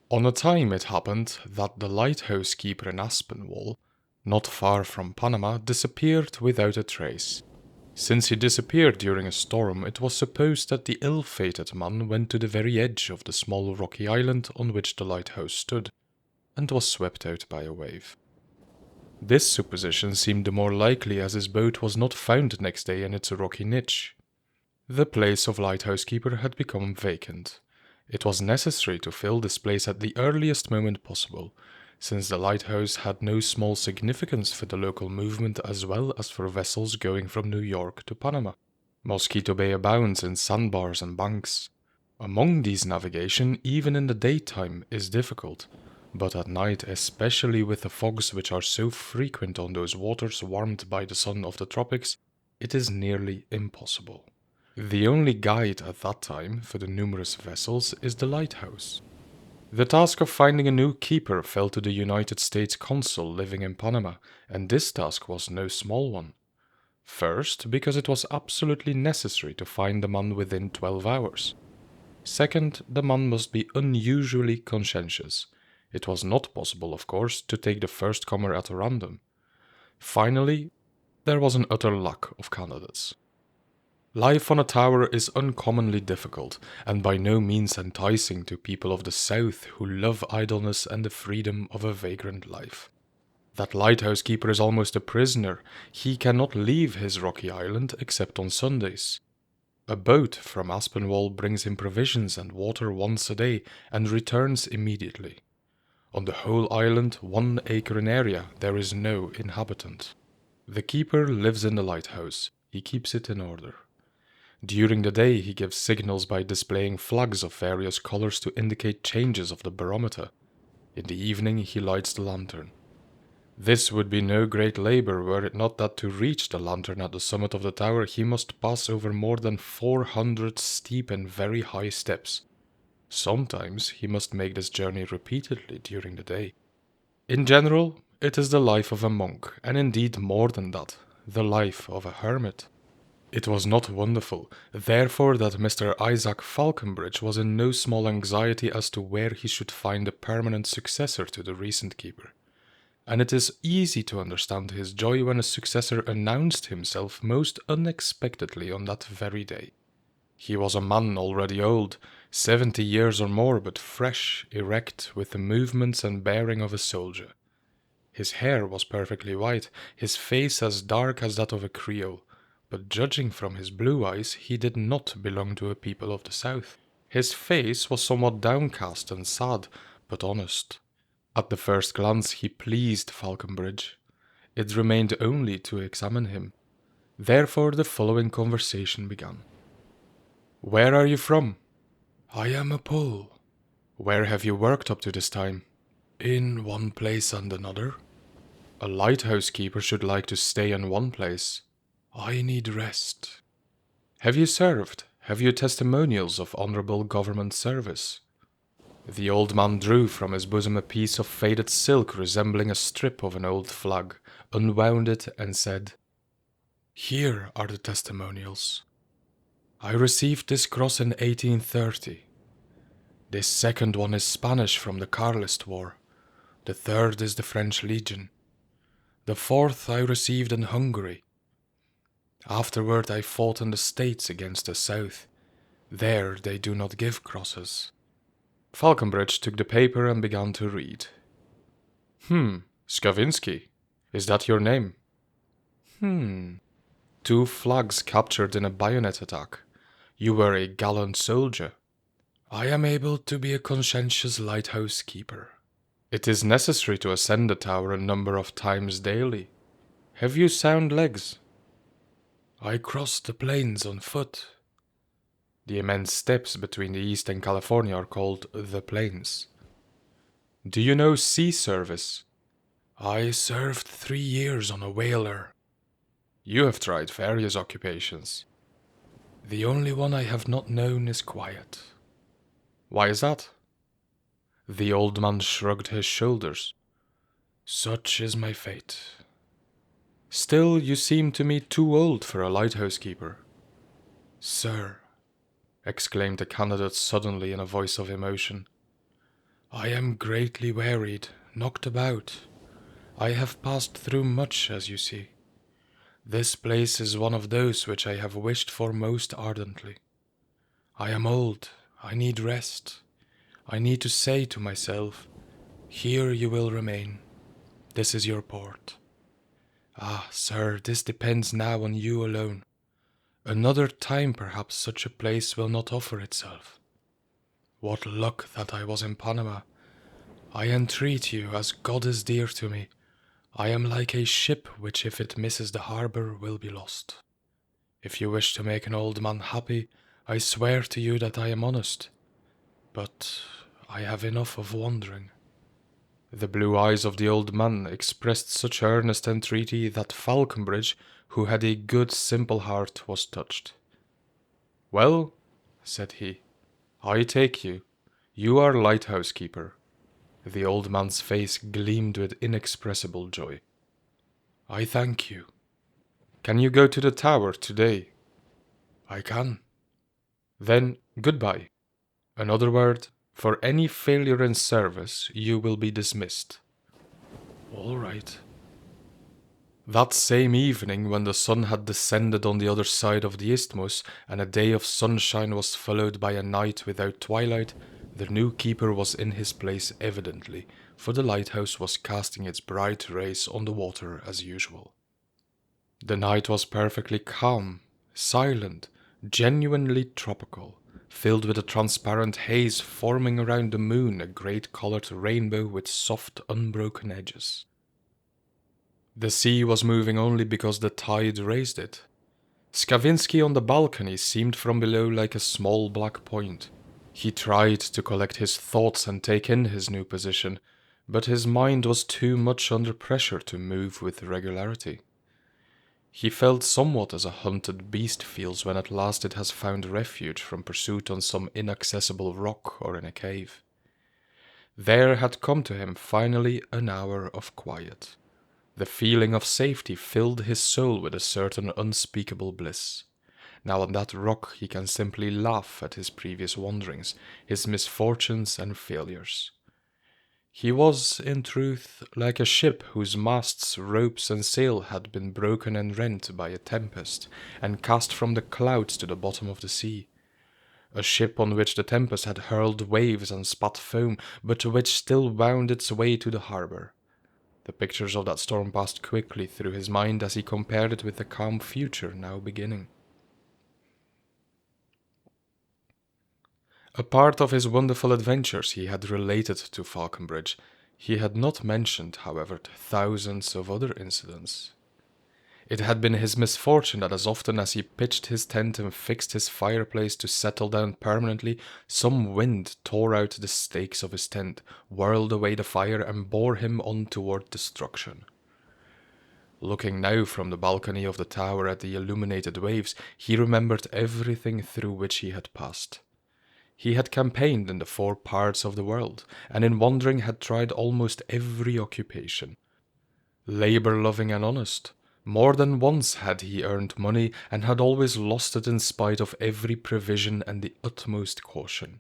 On a time it happened that the lighthouse keeper in Aspinwall, not far from Panama, disappeared without a trace. Since he disappeared during a storm, it was supposed that the ill-fated man went to the very edge of the small rocky island on which the lighthouse stood, and was swept out by a wave. This supposition seemed the more likely as his boat was not found next day in its rocky niche. The place of lighthouse keeper had become vacant. It was necessary to fill this place at the earliest moment possible, since the lighthouse had no small significance for the local movement as well as for vessels going from New York to Panama. Mosquito Bay abounds in sandbars and banks. Among these navigation, even in the daytime, is difficult, but at night, especially with the fogs which are so frequent on those waters warmed by the sun of the tropics, it is nearly impossible. The only guide at that time for the numerous vessels is the lighthouse. The task of finding a new keeper fell to the United States consul living in Panama, and this task was no small one. First, because it was absolutely necessary to find the man within 12 hours. Second, the man must be unusually conscientious. It was not possible, of course, to take the first comer at random. Finally, there was an utter lack of candidates. Life on a tower is uncommonly difficult, and by no means enticing to people of the South who love idleness and the freedom of a vagrant life. That lighthouse keeper is almost a prisoner. He cannot leave his rocky island except on Sundays. A boat from Aspinwall brings him provisions and water once a day and returns immediately. On the whole island, 1 acre in area, there is no inhabitant. The keeper lives in the lighthouse. He keeps it in order. During the day he gives signals by displaying flags of various colors to indicate changes of the barometer. In the evening he lights the lantern. This would be no great labor were it not that to reach the lantern at the summit of the tower he must pass over more than 400 steep and very high steps. Sometimes he must make this journey repeatedly during the day. In general, it is the life of a monk, and indeed more than that, the life of a hermit. It was not wonderful, therefore, that Mr. Isaac Falconbridge was in no small anxiety as to where he should find a permanent successor to the recent keeper. And it is easy to understand his joy when a successor announced himself most unexpectedly on that very day. He was a man already old, 70 years or more, but fresh, erect, with the movements and bearing of a soldier. His hair was perfectly white, his face as dark as that of a Creole, but judging from his blue eyes, he did not belong to a people of the South. His face was somewhat downcast and sad, but honest. At the first glance he pleased Falconbridge. It remained only to examine him. Therefore the following conversation began. "Where are you from?" "I am a Pole." "Where have you worked up to this time?" "In one place and another." "A lighthouse keeper should like to stay in one place." "I need rest." "Have you served? Have you testimonials of honorable government service?" The old man drew from his bosom a piece of faded silk resembling a strip of an old flag, unwound it, and said, "Here are the testimonials. I received this cross in 1830. This second one is Spanish from the Carlist War. The third is the French Legion. The fourth I received in Hungary. Afterward I fought in the States against the South. There they do not give crosses." Falconbridge took the paper and began to read. Skavinski. Is that your name?" 2 flags captured in a bayonet attack. You were a gallant soldier." "I am able to be a conscientious lighthouse keeper." "It is necessary to ascend the tower a number of times daily. Have you sound legs?" "I crossed the plains on foot." The immense steppes between the East and California are called the Plains. "Do you know sea service?" "I served 3 years on a whaler." "You have tried various occupations." "The only one I have not known is quiet." "Why is that?" The old man shrugged his shoulders. "Such is my fate." "Still, you seem to me too old for a lighthouse keeper." "Sir," exclaimed the candidate suddenly in a voice of emotion, I am greatly wearied, knocked about. I have passed through much, as you see. This place is one of those which I have wished for most ardently. I am old, I need rest. I need to say to myself, here you will remain. This is your port. Ah, sir, this depends now on you alone. Another time perhaps such a place will not offer itself. What luck that I was in Panama. I entreat you, as God is dear to me. I am like a ship which if it misses the harbor will be lost. If you wish to make an old man happy, I swear to you that I am honest. But I have enough of wandering. The blue eyes of the old man expressed such earnest entreaty that Falconbridge, who had a good simple heart, was touched. Well, said he, I take you. You are lighthouse keeper. The old man's face gleamed with inexpressible joy. I thank you. Can you go to the tower today? I can. Then goodbye. Another word, for any failure in service, you will be dismissed. All right. That same evening, when the sun had descended on the other side of the isthmus, and a day of sunshine was followed by a night without twilight, the new keeper was in his place evidently, for the lighthouse was casting its bright rays on the water as usual. The night was perfectly calm, silent, genuinely tropical, filled with a transparent haze forming around the moon a great colored rainbow with soft, unbroken edges. The sea was moving only because the tide raised it. Skavinski on the balcony seemed from below like a small black point. He tried to collect his thoughts and take in his new position, but his mind was too much under pressure to move with regularity. He felt somewhat as a hunted beast feels when at last it has found refuge from pursuit on some inaccessible rock or in a cave. There had come to him finally an hour of quiet. The feeling of safety filled his soul with a certain unspeakable bliss. Now on that rock he can simply laugh at his previous wanderings, his misfortunes and failures. He was, in truth, like a ship whose masts, ropes and sail had been broken and rent by a tempest, and cast from the clouds to the bottom of the sea. A ship on which the tempest had hurled waves and spat foam, but which still wound its way to the harbour. The pictures of that storm passed quickly through his mind as he compared it with the calm future now beginning. A part of his wonderful adventures he had related to Falconbridge. He had not mentioned, however, the thousands of other incidents. It had been his misfortune that as often as he pitched his tent and fixed his fireplace to settle down permanently, some wind tore out the stakes of his tent, whirled away the fire, and bore him on toward destruction. Looking now from the balcony of the tower at the illuminated waves, he remembered everything through which he had passed. He had campaigned in the 4 parts of the world, and in wandering had tried almost every occupation. Labor-loving and honest, more than once had he earned money, and had always lost it in spite of every provision and the utmost caution.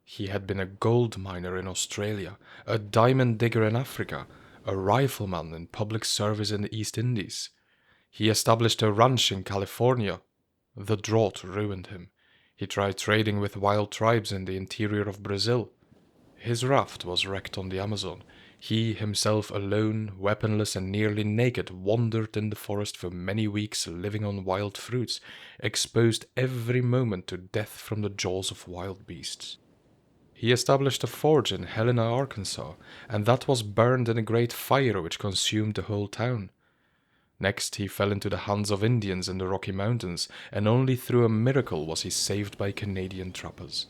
He had been a gold miner in Australia, a diamond digger in Africa, a rifleman in public service in the East Indies. He established a ranch in California. The drought ruined him. He tried trading with wild tribes in the interior of Brazil. His raft was wrecked on the Amazon. He himself alone, weaponless and nearly naked, wandered in the forest for many weeks, living on wild fruits, exposed every moment to death from the jaws of wild beasts. He established a forge in Helena, Arkansas, and that was burned in a great fire which consumed the whole town. Next he fell into the hands of Indians in the Rocky Mountains, and only through a miracle was he saved by Canadian trappers.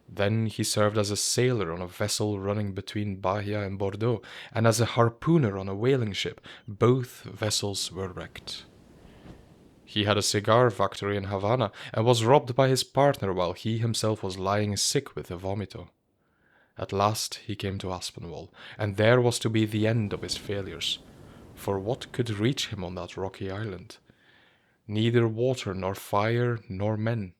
Then he served as a sailor on a vessel running between Bahia and Bordeaux, and as a harpooner on a whaling ship. Both vessels were wrecked. He had a cigar factory in Havana, and was robbed by his partner while he himself was lying sick with a vomito. At last he came to Aspinwall, and there was to be the end of his failures. For what could reach him on that rocky island? Neither water, nor fire, nor men.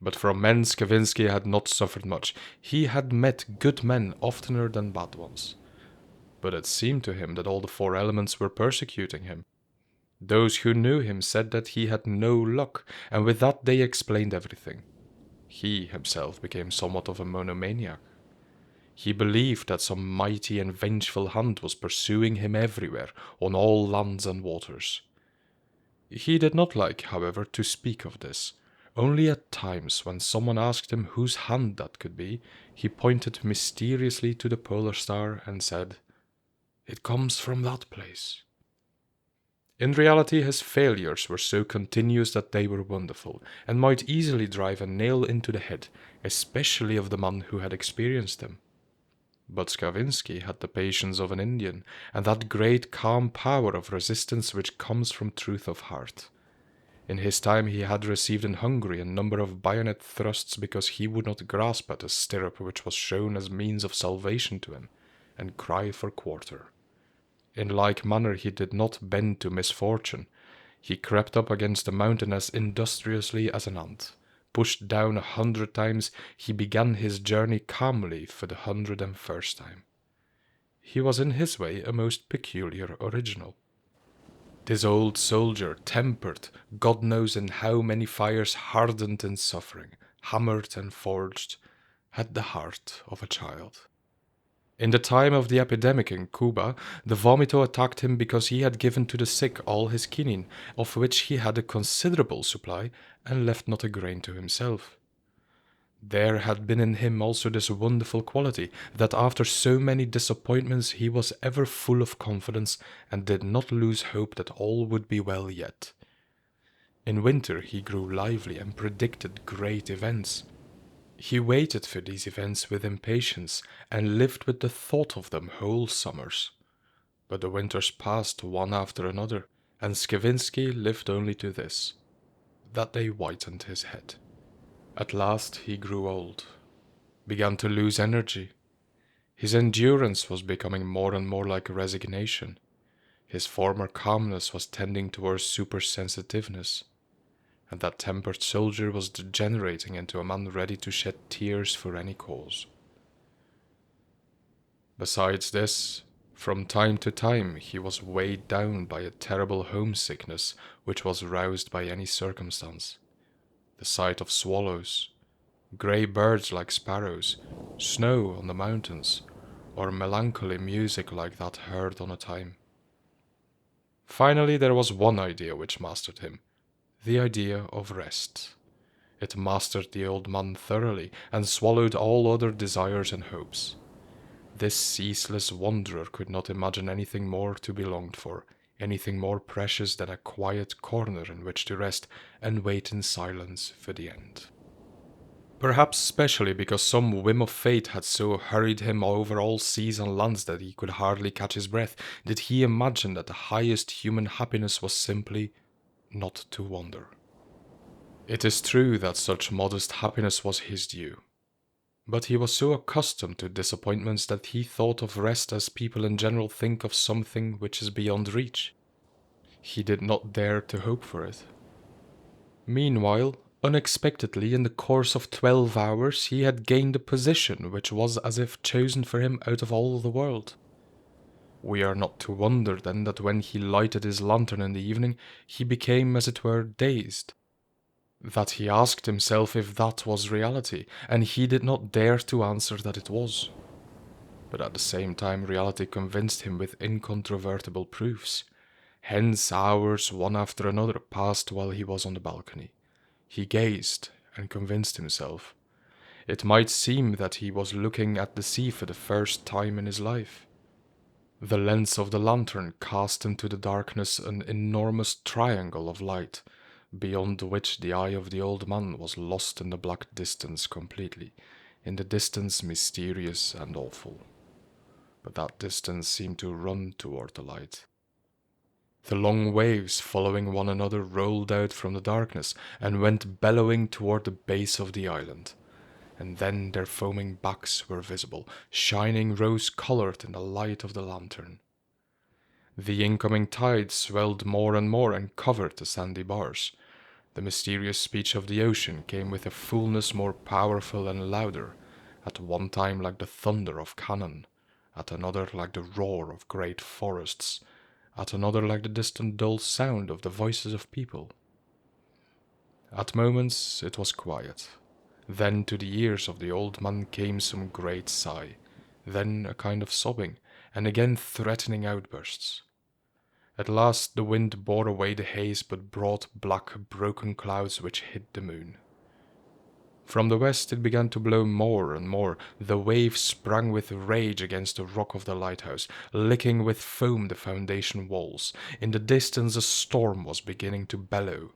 But from men Skavinski had not suffered much. He had met good men oftener than bad ones. But it seemed to him that all the four elements were persecuting him. Those who knew him said that he had no luck, and with that they explained everything. He himself became somewhat of a monomaniac. He believed that some mighty and vengeful hand was pursuing him everywhere, on all lands and waters. He did not like, however, to speak of this. Only at times, when someone asked him whose hand that could be, he pointed mysteriously to the polar star and said, "It comes from that place." In reality, his failures were so continuous that they were wonderful, and might easily drive a nail into the head, especially of the man who had experienced them. But Skavinski had the patience of an Indian, and that great calm power of resistance which comes from truth of heart. In his time he had received in Hungary a number of bayonet thrusts because he would not grasp at a stirrup which was shown as means of salvation to him, and cry for quarter. In like manner he did not bend to misfortune. He crept up against the mountain as industriously as an ant. Pushed down 100 times, he began his journey calmly for the 101st time. He was in his way a most peculiar original. This old soldier, tempered, God knows in how many fires, hardened in suffering, hammered and forged, had the heart of a child. In the time of the epidemic in Cuba, the vomito attacked him because he had given to the sick all his quinine, of which he had a considerable supply, and left not a grain to himself. There had been in him also this wonderful quality, that after so many disappointments he was ever full of confidence, and did not lose hope that all would be well yet. In winter he grew lively and predicted great events. He waited for these events with impatience, and lived with the thought of them whole summers. But the winters passed one after another, and Skavinski lived only to this, that they whitened his head. At last he grew old, began to lose energy. His endurance was becoming more and more like resignation. His former calmness was tending towards supersensitiveness, and that tempered soldier was degenerating into a man ready to shed tears for any cause. Besides this, from time to time he was weighed down by a terrible homesickness which was roused by any circumstance. The sight of swallows, grey birds like sparrows, snow on the mountains, or melancholy music like that heard on a time. Finally there was one idea which mastered him, the idea of rest. It mastered the old man thoroughly, and swallowed all other desires and hopes. This ceaseless wanderer could not imagine anything more to be longed for, anything more precious than a quiet corner in which to rest and wait in silence for the end. Perhaps specially because some whim of fate had so hurried him over all seas and lands that he could hardly catch his breath, did he imagine that the highest human happiness was simply not to wander. It is true that such modest happiness was his due, but he was so accustomed to disappointments that he thought of rest as people in general think of something which is beyond reach. He did not dare to hope for it. Meanwhile, unexpectedly, in the course of 12 hours, he had gained a position which was as if chosen for him out of all the world. We are not to wonder then that when he lighted his lantern in the evening, he became, as it were, dazed. That he asked himself if that was reality, and he did not dare to answer that it was. But at the same time reality convinced him with incontrovertible proofs. Hence hours, one after another, passed while he was on the balcony. He gazed, and convinced himself. It might seem that he was looking at the sea for the first time in his life. The lens of the lantern cast into the darkness an enormous triangle of light, beyond which the eye of the old man was lost in the black distance completely, in the distance mysterious and awful. But that distance seemed to run toward the light. The long waves following one another rolled out from the darkness and went bellowing toward the base of the island, and then their foaming backs were visible, shining rose-colored in the light of the lantern. The incoming tide swelled more and more and covered the sandy bars. The mysterious speech of the ocean came with a fullness more powerful and louder, at one time like the thunder of cannon, at another like the roar of great forests, at another like the distant dull sound of the voices of people. At moments it was quiet. Then to the ears of the old man came some great sigh, then a kind of sobbing, and again threatening outbursts. At last the wind bore away the haze but brought black, broken clouds which hid the moon. From the west it began to blow more and more. The waves sprang with rage against the rock of the lighthouse, licking with foam the foundation walls. In the distance a storm was beginning to bellow.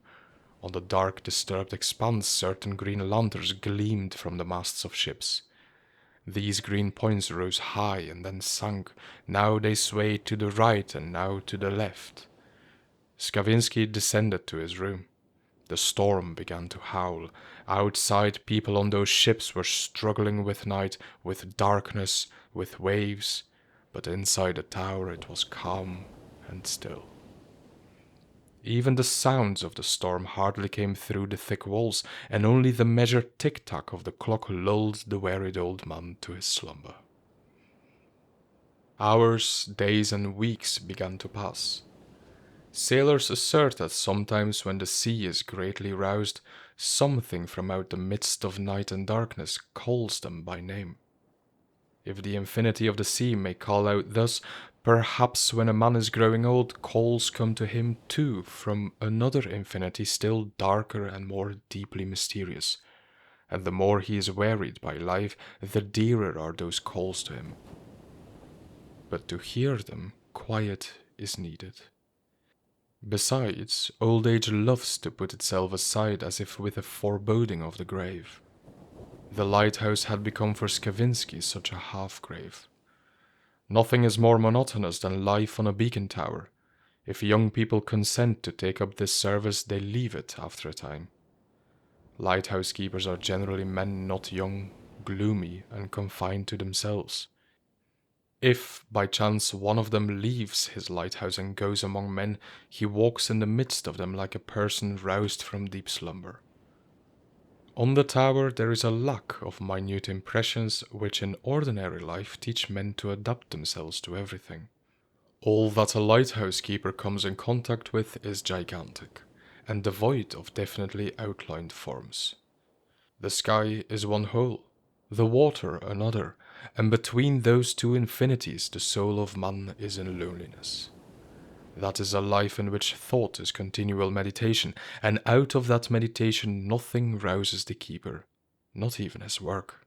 On the dark, disturbed expanse certain green lanterns gleamed from the masts of ships. These green points rose high and then sank. Now they swayed to the right and now to the left. Skavinski descended to his room. The storm began to howl. Outside, people on those ships were struggling with night, with darkness, with waves, but inside the tower it was calm and still. Even the sounds of the storm hardly came through the thick walls, and only the measured tick-tack of the clock lulled the wearied old man to his slumber. Hours, days, and weeks began to pass. Sailors assert that sometimes when the sea is greatly roused, something from out the midst of night and darkness calls them by name. If the infinity of the sea may call out thus, perhaps when a man is growing old, calls come to him too from another infinity still darker and more deeply mysterious, and the more he is wearied by life, the dearer are those calls to him. But to hear them, quiet is needed. Besides, old age loves to put itself aside as if with a foreboding of the grave. The lighthouse had become for Skavinski such a half-grave. Nothing is more monotonous than life on a beacon tower. If young people consent to take up this service, they leave it after a time. Lighthouse keepers are generally men not young, gloomy, and confined to themselves. If, by chance, one of them leaves his lighthouse and goes among men, he walks in the midst of them like a person roused from deep slumber. On the tower there is a lack of minute impressions which in ordinary life teach men to adapt themselves to everything. All that a lighthouse keeper comes in contact with is gigantic, and devoid of definitely outlined forms. The sky is one whole, the water another, and between those two infinities the soul of man is in loneliness. That is a life in which thought is continual meditation, and out of that meditation nothing rouses the keeper, not even his work.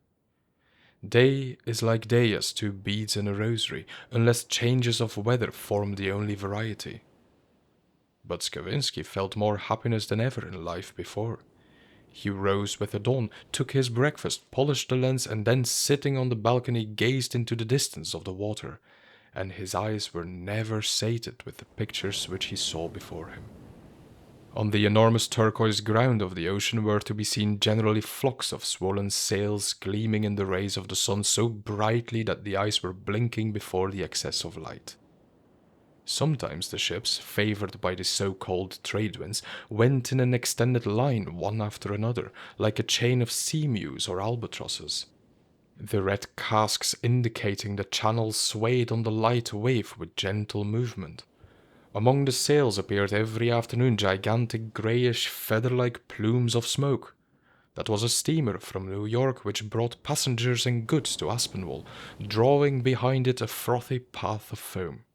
Day is like day as two beads in a rosary, unless changes of weather form the only variety. But Skavinski felt more happiness than ever in life before. He rose with the dawn, took his breakfast, polished the lens, and then sitting on the balcony gazed into the distance of the water, and his eyes were never sated with the pictures which he saw before him. On the enormous turquoise ground of the ocean were to be seen generally flocks of swollen sails gleaming in the rays of the sun so brightly that the eyes were blinking before the excess of light. Sometimes the ships, favored by the so-called trade winds, went in an extended line one after another, like a chain of sea mews or albatrosses. The red casks indicating the channel swayed on the light wave with gentle movement. Among the sails appeared every afternoon gigantic greyish feather-like plumes of smoke. That was a steamer from New York which brought passengers and goods to Aspinwall, drawing behind it a frothy path of foam.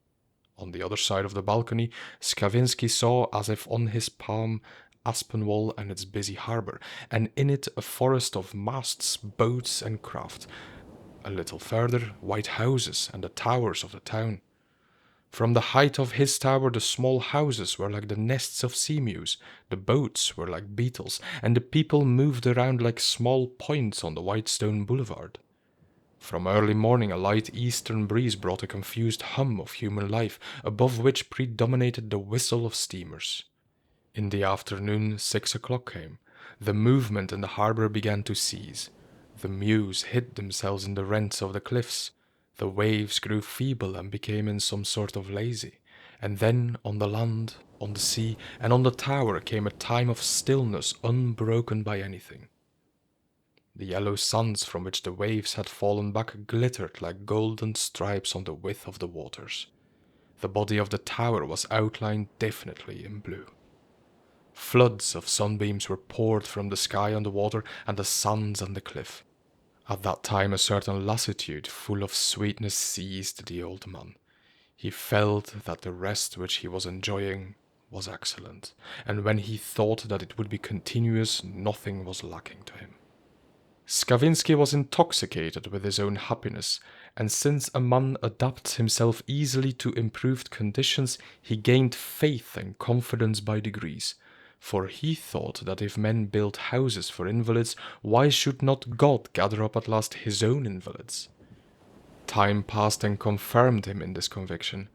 On the other side of the balcony, Skavinski saw, as if on his palm, Aspinwall and its busy harbour, and in it a forest of masts, boats, and craft. A little further, white houses and the towers of the town. From the height of his tower, the small houses were like the nests of sea mews, the boats were like beetles, and the people moved around like small points on the white stone boulevard. From early morning a light eastern breeze brought a confused hum of human life, above which predominated the whistle of steamers. In the afternoon 6 o'clock came. The movement in the harbour began to cease. The mews hid themselves in the rents of the cliffs. The waves grew feeble and became in some sort of lazy, and then on the land On the sea and on the tower came a time of stillness unbroken by anything. The yellow suns from which the waves had fallen back glittered like golden stripes on the width of the waters. The body of the tower was outlined definitely in blue. Floods of sunbeams were poured from the sky on the water and the sands and the cliff. At that time a certain lassitude full of sweetness seized the old man. He felt that the rest which he was enjoying was excellent, and when he thought that it would be continuous, nothing was lacking to him. Skavinski was intoxicated with his own happiness, and since a man adapts himself easily to improved conditions, he gained faith and confidence by degrees, for he thought that if men built houses for invalids, why should not God gather up at last his own invalids? Time passed and confirmed him in this conviction.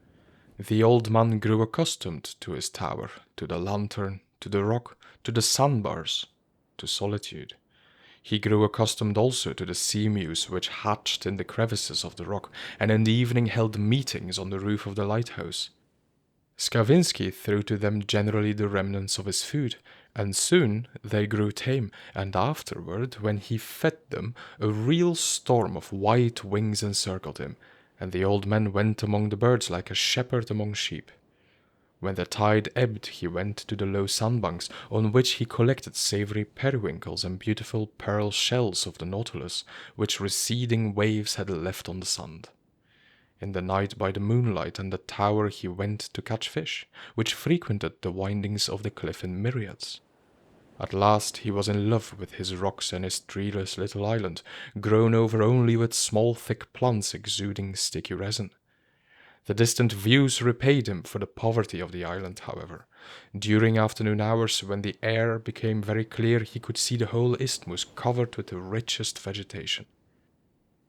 The old man grew accustomed to his tower, to the lantern, to the rock, to the sandbars, to solitude. He grew accustomed also to the sea mews which hatched in the crevices of the rock, and in the evening held meetings on the roof of the lighthouse. Skavinski threw to them generally the remnants of his food, and soon they grew tame, and afterward, when he fed them, a real storm of white wings encircled him, and the old man went among the birds like a shepherd among sheep. When the tide ebbed, he went to the low sandbanks, on which he collected savory periwinkles and beautiful pearl shells of the nautilus, which receding waves had left on the sand. In the night by the moonlight and the tower he went to catch fish, which frequented the windings of the cliff in myriads. At last he was in love with his rocks and his treeless little island, grown over only with small thick plants exuding sticky resin. The distant views repaid him for the poverty of the island, however. During afternoon hours, when the air became very clear, he could see the whole isthmus covered with the richest vegetation.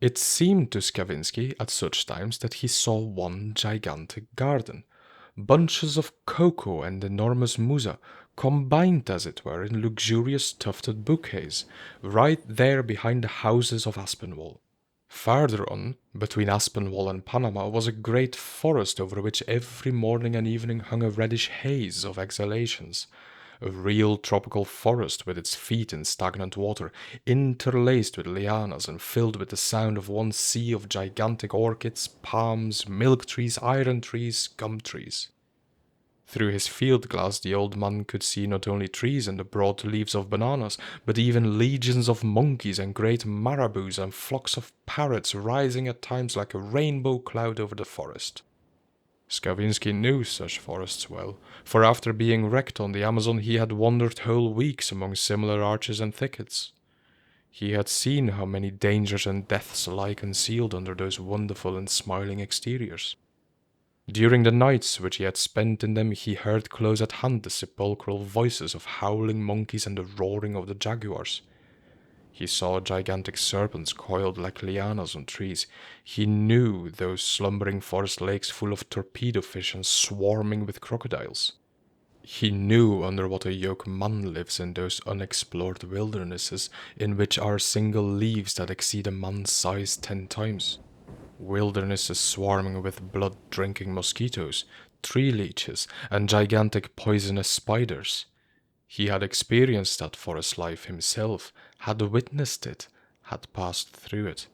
It seemed to Skavinski at such times that he saw one gigantic garden. Bunches of cocoa and enormous musa, combined as it were in luxurious tufted bouquets, right there behind the houses of Aspinwall. Farther on, between Aspinwall and Panama, was a great forest over which every morning and evening hung a reddish haze of exhalations. A real tropical forest with its feet in stagnant water, interlaced with lianas and filled with the sound of one sea of gigantic orchids, palms, milk trees, iron trees, gum trees. Through his field glass the old man could see not only trees and the broad leaves of bananas, but even legions of monkeys and great marabous and flocks of parrots rising at times like a rainbow cloud over the forest. Skavinski knew such forests well, for after being wrecked on the Amazon he had wandered whole weeks among similar arches and thickets. He had seen how many dangers and deaths lie concealed under those wonderful and smiling exteriors. During the nights which he had spent in them he heard close at hand the sepulchral voices of howling monkeys and the roaring of the jaguars. He saw gigantic serpents coiled like lianas on trees. He knew those slumbering forest lakes full of torpedo fish and swarming with crocodiles. He knew under what a yoke man lives in those unexplored wildernesses in which are single leaves that exceed a man's size 10 times. Wildernesses swarming with blood-drinking mosquitoes, tree leeches, and gigantic poisonous spiders. He had experienced that forest life himself, had witnessed it, had passed through it.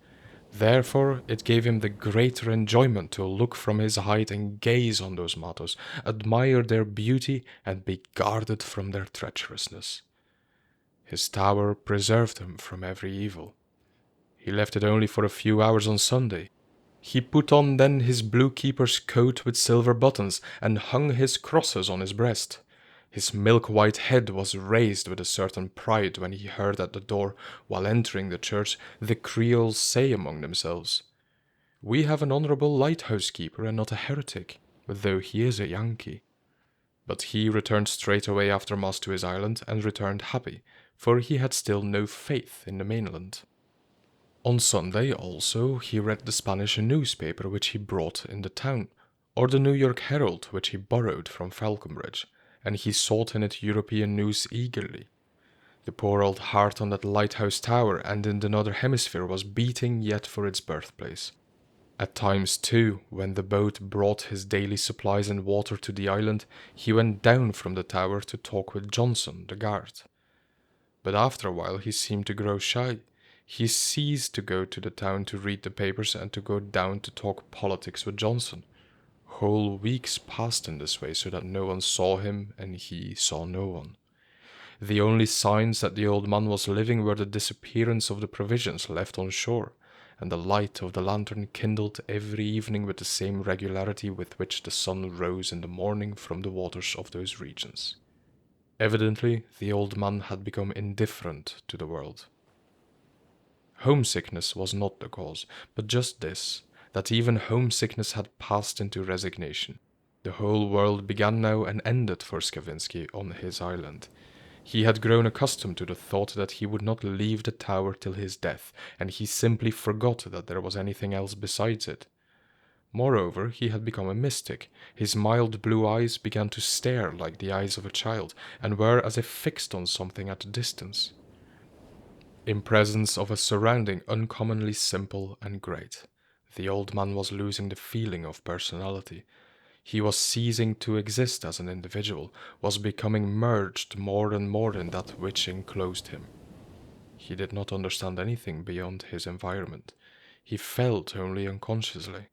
Therefore, it gave him the greater enjoyment to look from his height and gaze on those matos, admire their beauty, and be guarded from their treacherousness. His tower preserved him from every evil. He left it only for a few hours on Sunday. He put on then his blue keeper's coat with silver buttons, and hung his crosses on his breast. His milk-white head was raised with a certain pride when he heard at the door, while entering the church, the Creoles say among themselves, "We have an honourable lighthouse keeper and not a heretic, though he is a Yankee." But he returned straight away after Mass to his island, and returned happy, for he had still no faith in the mainland. On Sunday, also, he read the Spanish newspaper which he brought in the town, or the New York Herald which he borrowed from Falconbridge, and he sought in it European news eagerly. The poor old heart on that lighthouse tower and in the northern hemisphere was beating yet for its birthplace. At times too, when the boat brought his daily supplies and water to the island, he went down from the tower to talk with Johnson, the guard. But after a while he seemed to grow shy. He ceased to go to the town to read the papers and to go down to talk politics with Johnson. Whole weeks passed in this way so that no one saw him and he saw no one. The only signs that the old man was living were the disappearance of the provisions left on shore, and the light of the lantern kindled every evening with the same regularity with which the sun rose in the morning from the waters of those regions. Evidently, the old man had become indifferent to the world. Homesickness was not the cause, but just this, that even homesickness had passed into resignation. The whole world began now and ended for Skavinski on his island. He had grown accustomed to the thought that he would not leave the tower till his death, and he simply forgot that there was anything else besides it. Moreover, he had become a mystic. His mild blue eyes began to stare like the eyes of a child, and were as if fixed on something at a distance. In presence of a surrounding uncommonly simple and great, the old man was losing the feeling of personality. He was ceasing to exist as an individual, was becoming merged more and more in that which enclosed him. He did not understand anything beyond his environment. He felt only unconsciously.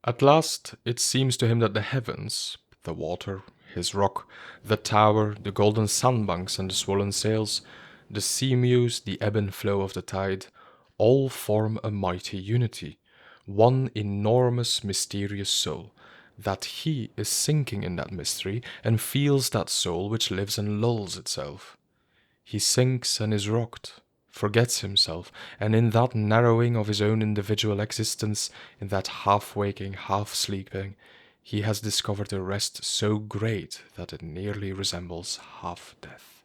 At last, it seems to him that the heavens, the water, his rock, the tower, the golden sandbanks and the swollen sails, the sea mews, the ebb and flow of the tide, all form a mighty unity, one enormous mysterious soul, that he is sinking in that mystery and feels that soul which lives and lulls itself. He sinks and is rocked, forgets himself, and in that narrowing of his own individual existence, in that half-waking, half-sleeping, he has discovered a rest so great that it nearly resembles half-death.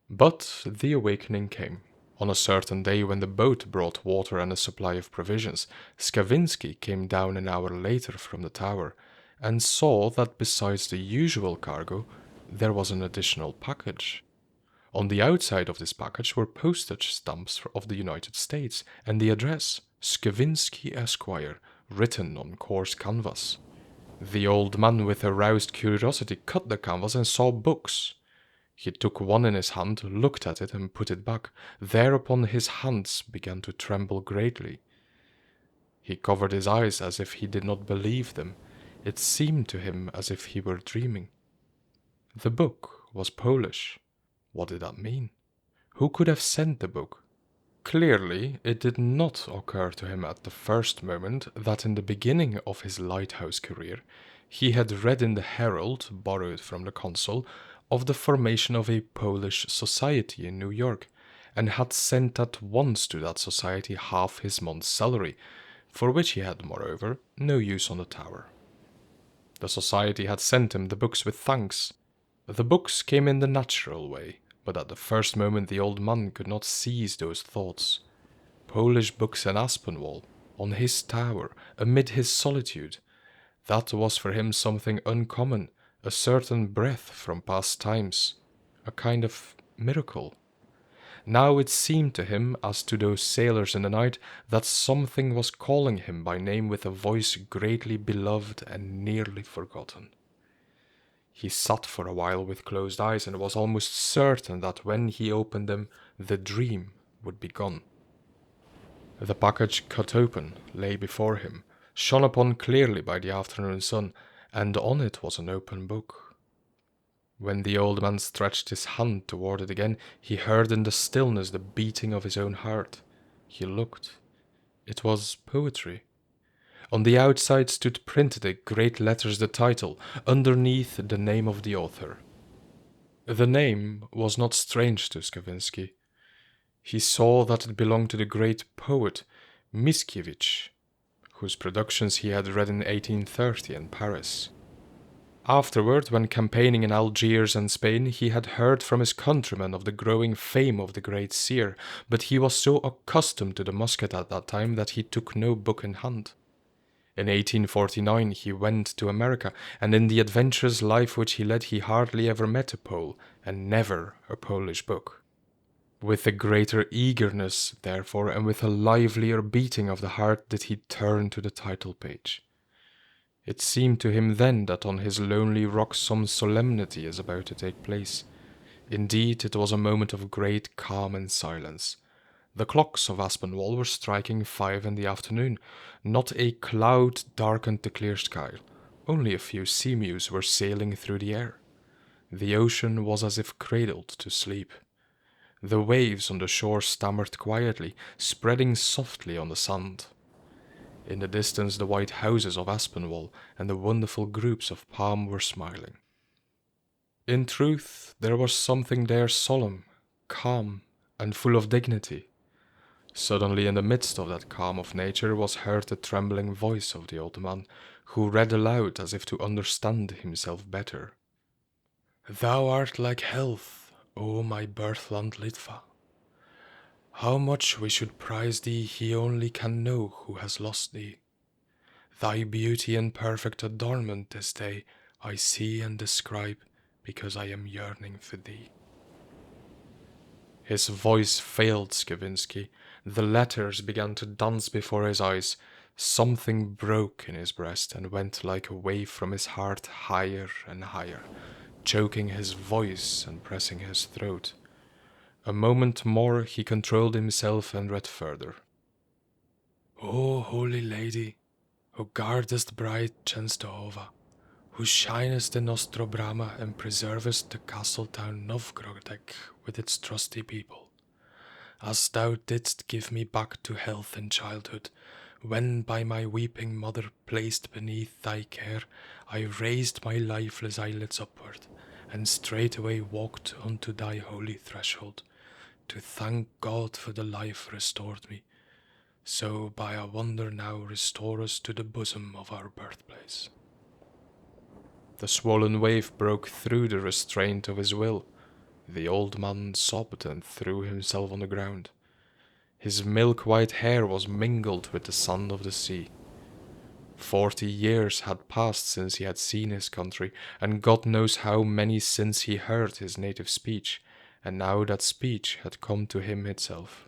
But the awakening came. On a certain day when the boat brought water and a supply of provisions, Skavinski came down an hour later from the tower, and saw that besides the usual cargo, there was an additional package. On the outside of this package were postage stamps of the United States, and the address, Skavinski Esquire, written on coarse canvas. The old man with aroused curiosity cut the canvas and saw books. He took one in his hand, looked at it and put it back. Thereupon his hands began to tremble greatly. He covered his eyes as if he did not believe them. It seemed to him as if he were dreaming. The book was Polish. What did that mean? Who could have sent the book? Clearly, it did not occur to him at the first moment that in the beginning of his Lighthouse career, he had read in the Herald, borrowed from the Consul, of the formation of a Polish society in New York, and had sent at once to that society half his month's salary, for which he had, moreover, no use on the tower. The society had sent him the books with thanks. The books came in the natural way, but at the first moment the old man could not seize those thoughts. Polish books in Aspinwall, on his tower, amid his solitude, that was for him something uncommon, a certain breath from past times, a kind of miracle. Now it seemed to him, as to those sailors in the night, that something was calling him by name with a voice greatly beloved and nearly forgotten. He sat for a while with closed eyes and was almost certain that when he opened them, the dream would be gone. The package cut open lay before him, shone upon clearly by the afternoon sun, and on it was an open book. When the old man stretched his hand toward it again, he heard in the stillness the beating of his own heart. He looked. It was poetry. On the outside stood printed in great letters the title, underneath the name of the author. The name was not strange to Skavinski. He saw that it belonged to the great poet Sienkiewicz, whose productions he had read in 1830 in Paris. Afterward, when campaigning in Algiers and Spain, he had heard from his countrymen of the growing fame of the great seer, but he was so accustomed to the musket at that time that he took no book in hand. In 1849 he went to America, and in the adventurous life which he led he hardly ever met a Pole, and never a Polish book. With a greater eagerness, therefore, and with a livelier beating of the heart did he turn to the title page. It seemed to him then that on his lonely rock some solemnity is about to take place. Indeed, it was a moment of great calm and silence. The clocks of Aspinwall were striking 5 in the afternoon. Not a cloud darkened the clear sky. Only a few seamews were sailing through the air. The ocean was as if cradled to sleep. The waves on the shore stammered quietly, spreading softly on the sand. In the distance the white houses of Aspinwall and the wonderful groups of palm were smiling. In truth, there was something there solemn, calm, and full of dignity. Suddenly, in the midst of that calm of nature, was heard the trembling voice of the old man, who read aloud as if to understand himself better. "Thou art like health, O my birthland Litva. How much we should prize thee he only can know who has lost thee. Thy beauty and perfect adornment this day I see and describe, because I am yearning for thee." His voice failed Skavinski. The letters began to dance before his eyes. Something broke in his breast and went like a wave from his heart higher and higher, choking his voice and pressing his throat. A moment more he controlled himself and read further. "O holy lady, who guardest bright Częstochowa, who shinest in Ostrobrama and preservest the castle town Novgrodek with its trusty people, as thou didst give me back to health in childhood, when by my weeping mother placed beneath thy care, I raised my lifeless eyelids upward, and straightway walked unto thy holy threshold, to thank God for the life restored me, so by a wonder now restore us to the bosom of our birthplace." The swollen wave broke through the restraint of his will. The old man sobbed and threw himself on the ground. His milk-white hair was mingled with the sand of the sea. 40 years had passed since he had seen his country, and God knows how many since he heard his native speech, and now that speech had come to him itself.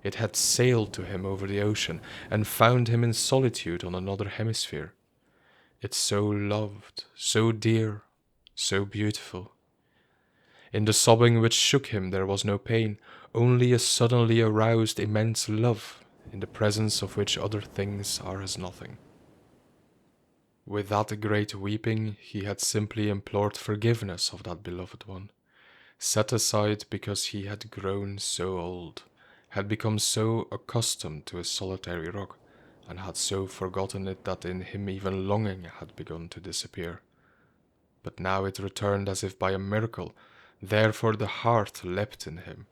It had sailed to him over the ocean, and found him in solitude on another hemisphere. It so loved, so dear, so beautiful. In the sobbing which shook him there was no pain, only a suddenly aroused immense love, in the presence of which other things are as nothing. With that great weeping he had simply implored forgiveness of that beloved one, set aside because he had grown so old, had become so accustomed to a solitary rock, and had so forgotten it that in him even longing had begun to disappear. But now it returned as if by a miracle, therefore the heart leapt in him.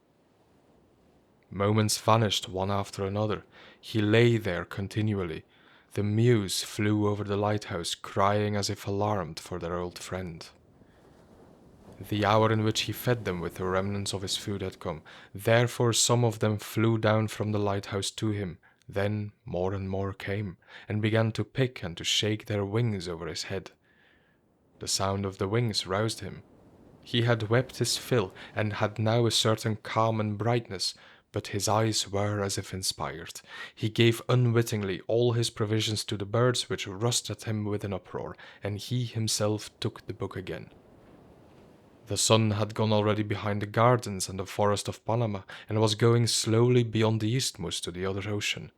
Moments vanished one after another. He lay there continually. The mews flew over the lighthouse, crying as if alarmed for their old friend. The hour in which he fed them with the remnants of his food had come, therefore some of them flew down from the lighthouse to him. Then more and more came, and began to pick and to shake their wings over his head. The sound of the wings roused him. He had wept his fill, and had now a certain calm and brightness, but his eyes were as if inspired. He gave unwittingly all his provisions to the birds, which rushed at him with an uproar, and he himself took the book again. The sun had gone already behind the gardens and the forest of Panama, and was going slowly beyond the isthmus to the other ocean.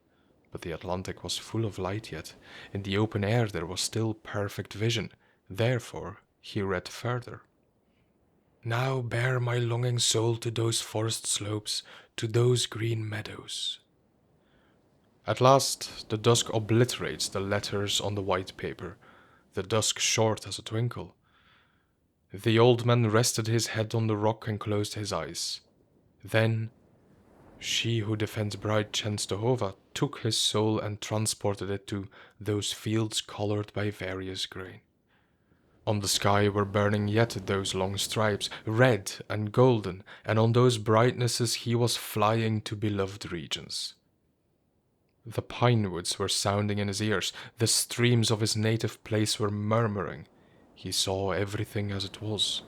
But the Atlantic was full of light yet. In the open air there was still perfect vision. Therefore he read further. "Now bear my longing soul to those forest slopes, to those green meadows." At last the dusk obliterates the letters on the white paper, the dusk short as a twinkle. The old man rested his head on the rock and closed his eyes. Then she who defends bright Częstochowa took his soul and transported it to those fields colored by various grain. On the sky were burning yet those long stripes, red and golden, and on those brightnesses he was flying to beloved regions. The pine woods were sounding in his ears, the streams of his native place were murmuring. He saw everything as it was.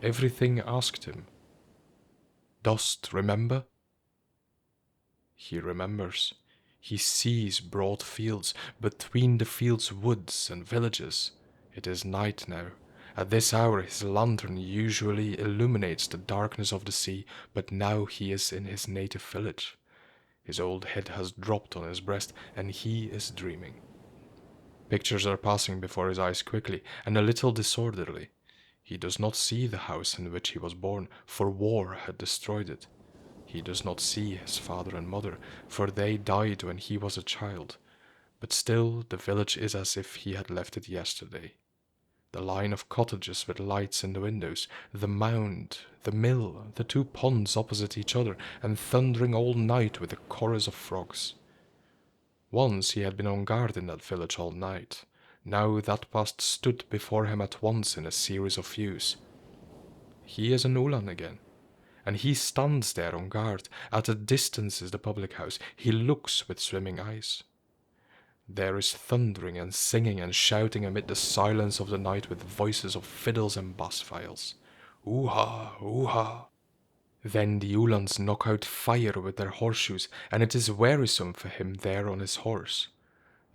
Everything asked him. Dost remember? He remembers. He sees broad fields, between the fields woods and villages. It is night now. At this hour his lantern usually illuminates the darkness of the sea, but now he is in his native village. His old head has dropped on his breast, and he is dreaming. Pictures are passing before his eyes quickly, and a little disorderly. He does not see the house in which he was born, for war had destroyed it. He does not see his father and mother, for they died when he was a child. But still the village is as if he had left it yesterday. The line of cottages with lights in the windows, the mound, the mill, the two ponds opposite each other, and thundering all night with a chorus of frogs. Once he had been on guard in that village all night. Now that past stood before him at once in a series of views. He is an Ulan again, and he stands there on guard. At a distance is the public house. He looks with swimming eyes. There is thundering and singing and shouting amid the silence of the night with voices of fiddles and bass viols. Ooh-ha, ooh-ha. Then the Ulans knock out fire with their horseshoes, and it is wearisome for him there on his horse.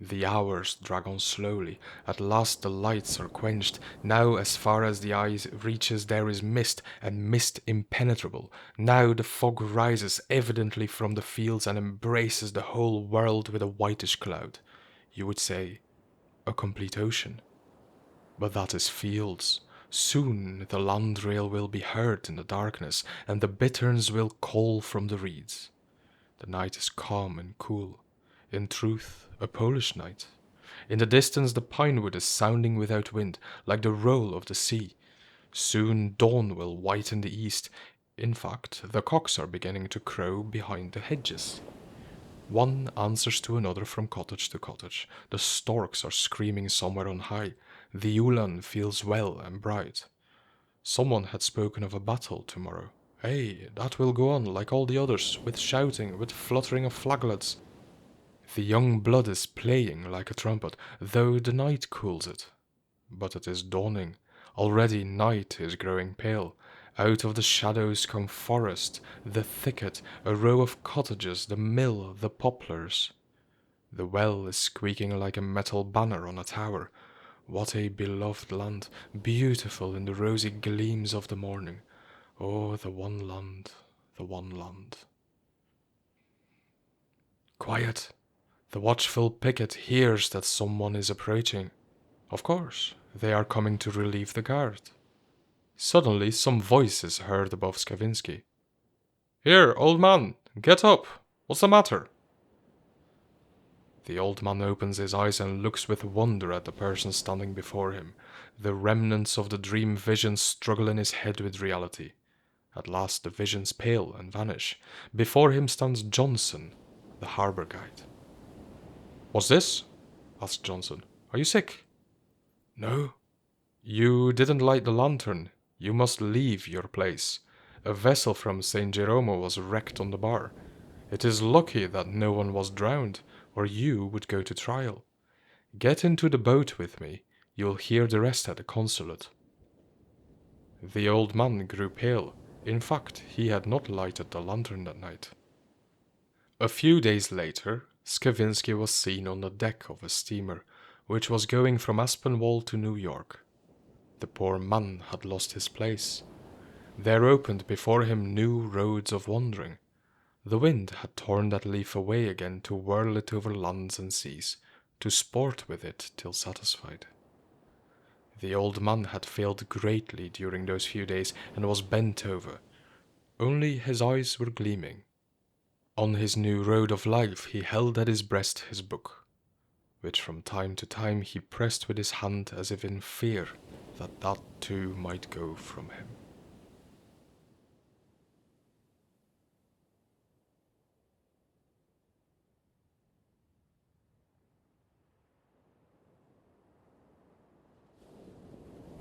The hours drag on slowly. At last the lights are quenched. Now as far as the eye reaches there is mist, and mist impenetrable. Now the fog rises evidently from the fields and embraces the whole world with a whitish cloud. You would say, a complete ocean. But that is fields. Soon the landrail will be heard in the darkness, and the bitterns will call from the reeds. The night is calm and cool. In truth, a Polish night. In the distance the pinewood is sounding without wind, like the roll of the sea. Soon dawn will whiten the east. In fact, the cocks are beginning to crow behind the hedges. One answers to another from cottage to cottage. The storks are screaming somewhere on high. The Ulan feels well and bright. Someone had spoken of a battle tomorrow. Hey, that will go on like all the others, with shouting, with fluttering of flaglets. The young blood is playing like a trumpet, though the night cools it. But it is dawning. Already night is growing pale. Out of the shadows come forest, the thicket, a row of cottages, the mill, the poplars. The well is squeaking like a metal banner on a tower. What a beloved land, beautiful in the rosy gleams of the morning. Oh, the one land, the one land. Quiet! The watchful picket hears that someone is approaching. Of course, they are coming to relieve the guard. Suddenly some voice is heard above Skavinski. Here, old man, get up! What's the matter? The old man opens his eyes and looks with wonder at the person standing before him. The remnants of the dream vision struggle in his head with reality. At last the visions pale and vanish. Before him stands Johnson, the harbour guide. What's this? Asked Johnson. Are you sick? No. You didn't light the lantern. You must leave your place. A vessel from St. Jerome was wrecked on the bar. It is lucky that no one was drowned, or you would go to trial. Get into the boat with me. You'll hear the rest at the consulate. The old man grew pale. In fact, he had not lighted the lantern that night. A few days later, Skavinski was seen on the deck of a steamer, which was going from Aspinwall to New York. The poor man had lost his place. There opened before him new roads of wandering. The wind had torn that leaf away again to whirl it over lands and seas, to sport with it till satisfied. The old man had failed greatly during those few days and was bent over. Only his eyes were gleaming. On his new road of life he held at his breast his book, which from time to time he pressed with his hand as if in fear that too might go from him.